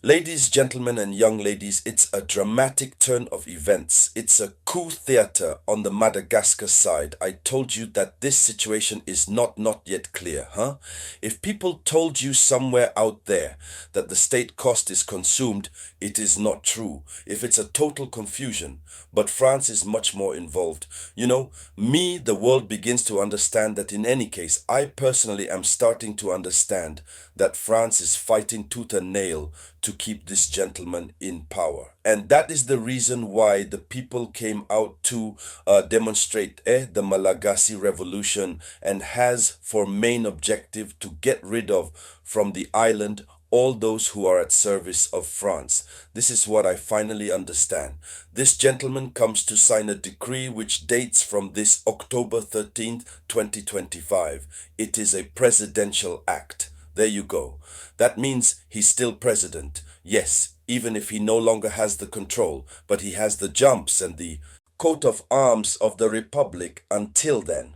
Ladies, gentlemen, and young ladies, it's a dramatic turn of events. It's a coup theater on the Madagascar side. I told you that this situation is not yet clear, huh? If people told you somewhere out there that the state cost is consumed, it is not true. If it's a total confusion, but France is much more involved. The world begins to understand that in any case, I personally am starting to understand that France is fighting tooth and nail to keep this gentleman in power. And that is the reason why the people came out to demonstrate the Malagasy revolution and has for main objective to get rid of from the island all those who are at service of France. This is what I finally understand. This gentleman comes to sign a decree which dates from this October 13th, 2025. It is a presidential act. There you go. That means he's still president. Yes, even if he no longer has the control, but he has the jumps and the coat of arms of the republic until then.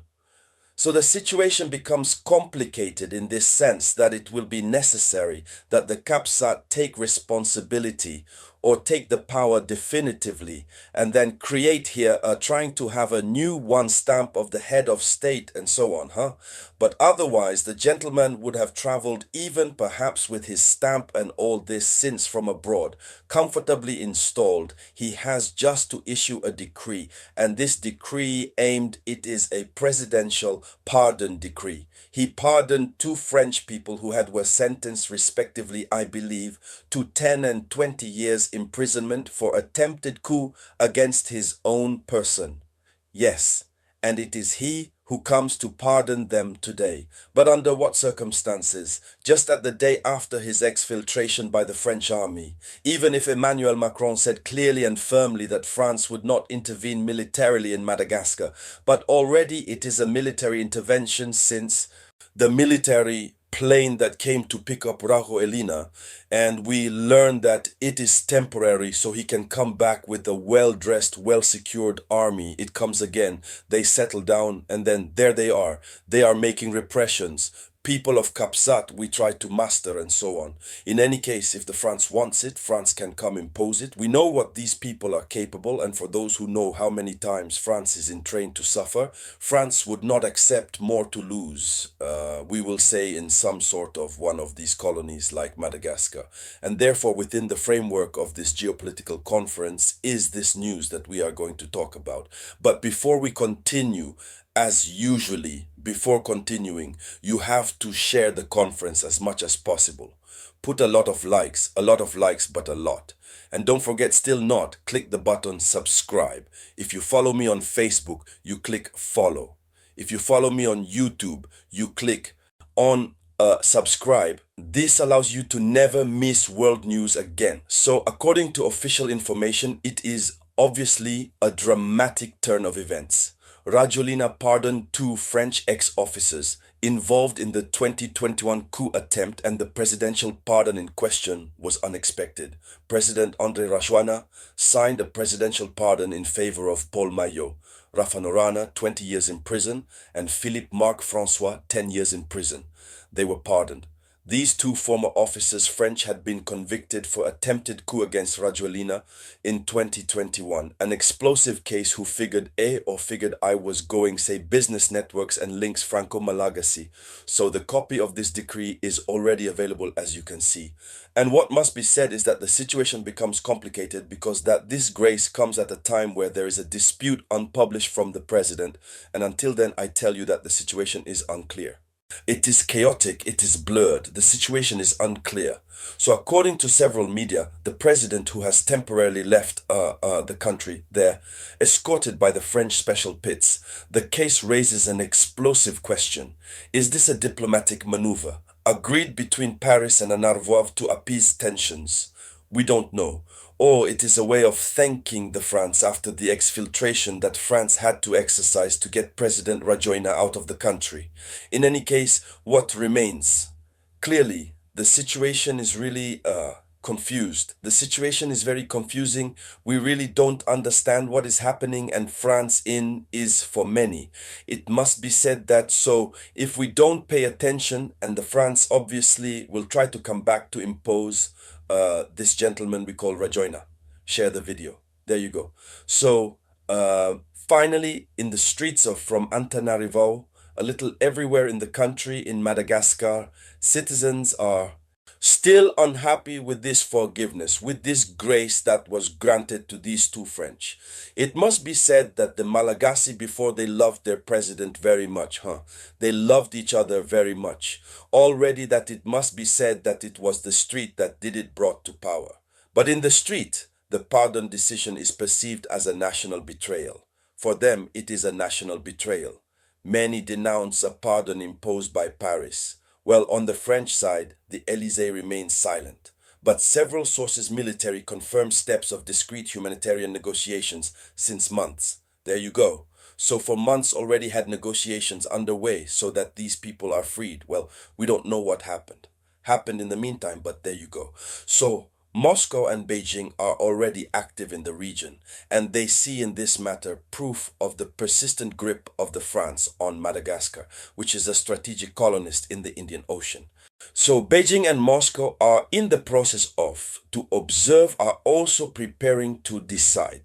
So the situation becomes complicated in this sense that it will be necessary that the CAPSAT take responsibility or take the power definitively and then create here trying to have a new one stamp of the head of state and so on, huh? But otherwise, the gentleman would have traveled even perhaps with his stamp and all this since from abroad, comfortably installed. He has just to issue a decree, and this decree it is a presidential pardon decree. He pardoned two French people who were sentenced respectively, I believe, to 10 and 20 years imprisonment for attempted coup against his own person. Yes, and it is he who comes to pardon them today. But under what circumstances? Just at the day after his exfiltration by the French army. Even if Emmanuel Macron said clearly and firmly that France would not intervene militarily in Madagascar, but already it is a military intervention since the military plane that came to pick up Rajo Elina, and we learned that it is temporary, so he can come back with a well-dressed, well-secured army. It comes again. They settle down, and then there they are. They are making repressions. People of Capsat, we try to master and so on. In any case, if the France wants it, France can come impose it. We know what these people are capable, and for those who know how many times France is in train to suffer, France would not accept more to lose, we will say, in some sort of one of these colonies like Madagascar. And therefore, within the framework of this geopolitical conference is this news that we are going to talk about. But before we continue, as usually, before continuing, you have to share the conference as much as possible. Put a lot of likes, but a lot. And don't forget, still not, click the button subscribe. If you follow me on Facebook, you click follow. If you follow me on YouTube, you click on subscribe. This allows you to never miss world news again. So according to official information, it is obviously a dramatic turn of events. Rajolina pardoned two French ex-officers involved in the 2021 coup attempt, and the presidential pardon in question was unexpected. President André Rajoelina signed a presidential pardon in favor of Paul Maillot, Rafa Norana, 20 years in prison, and Philippe Marc François, 10 years in prison. They were pardoned. These two former officers, French, had been convicted for attempted coup against Rajoelina in 2021, an explosive case who figured I was going, say, business networks and links Franco-Malagasy. So the copy of this decree is already available, as you can see. And what must be said is that the situation becomes complicated because that this grace comes at a time where there is a dispute unpublished from the president, and until then I tell you that the situation is unclear. It is chaotic, it is blurred, the situation is unclear. So according to several media, the president, who has temporarily left the country there, escorted by the French special pits, the case raises an explosive question. Is this a diplomatic maneuver, agreed between Paris and Narvov to appease tensions? We don't know. Or it is a way of thanking the France after the exfiltration that France had to exercise to get President Rajoelina out of the country. In any case, what remains? Clearly, the situation is really confused. The situation is very confusing. We really don't understand what is happening, and France is for many. It must be said that, so if we don't pay attention, and the France obviously will try to come back to impose this gentleman we call Rajoyna. Share the video. There you go. So finally, in the streets of from Antananarivo, a little everywhere in the country, in Madagascar, citizens are still unhappy with this forgiveness, with this grace that was granted to these two French. It must be said that the Malagasy, before they loved their president very much, they loved each other very much. Already that it must be said that it was the street that did it brought to power. But in the street, the pardon decision is perceived as a national betrayal. For them, it is a national betrayal. Many denounce a pardon imposed by Paris. Well, on the French side, the Élysée remains silent. But several sources military confirm steps of discreet humanitarian negotiations since months. There you go. So for months already had negotiations underway so that these people are freed. Well, we don't know what happened in the meantime, but there you go. So Moscow and Beijing are already active in the region, and they see in this matter proof of the persistent grip of the France on Madagascar, which is a strategic colonist in the Indian Ocean. So Beijing and Moscow are in the process of, to observe, are also preparing to decide.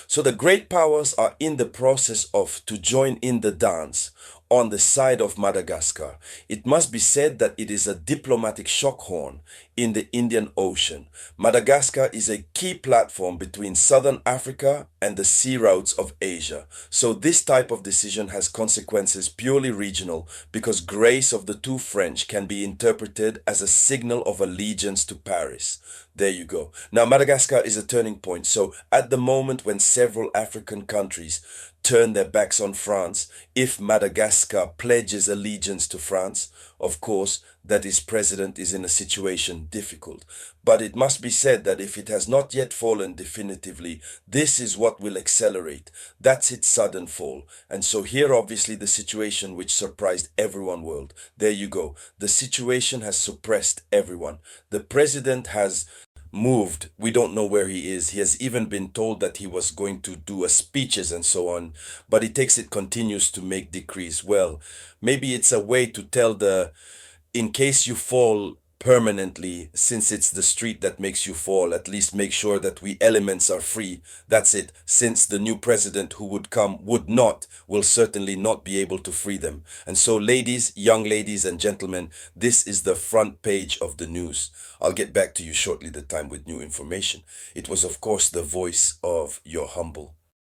So the great powers are in the process of to join in the dance on the side of Madagascar. It must be said that it is a diplomatic shock horn in the Indian Ocean. Madagascar is a key platform between southern Africa and the sea routes of Asia. So this type of decision has consequences purely regional because grace of the two French can be interpreted as a signal of allegiance to Paris. There you go. Now, Madagascar is a turning point. So at the moment when several African countries turn their backs on France, if Madagascar pledges allegiance to France, of course, that its president is in a situation difficult. But it must be said that if it has not yet fallen definitively, this is what will accelerate. That's its sudden fall. And so here, obviously, the situation which surprised everyone world. There you go. The situation has suppressed everyone. The president has moved. We don't know where he is. He has even been told that he was going to do a speeches and so on, but he takes it continues to make decrees. Well, maybe it's a way to tell the, in case you fall permanently, since it's the street that makes you fall, at least make sure that we elements are free. That's it. Since the new president who would come will certainly not be able to free them. And so ladies, young ladies and gentlemen, this is the front page of the news. I'll get back to you shortly the time with new information. It was of course the voice of your humble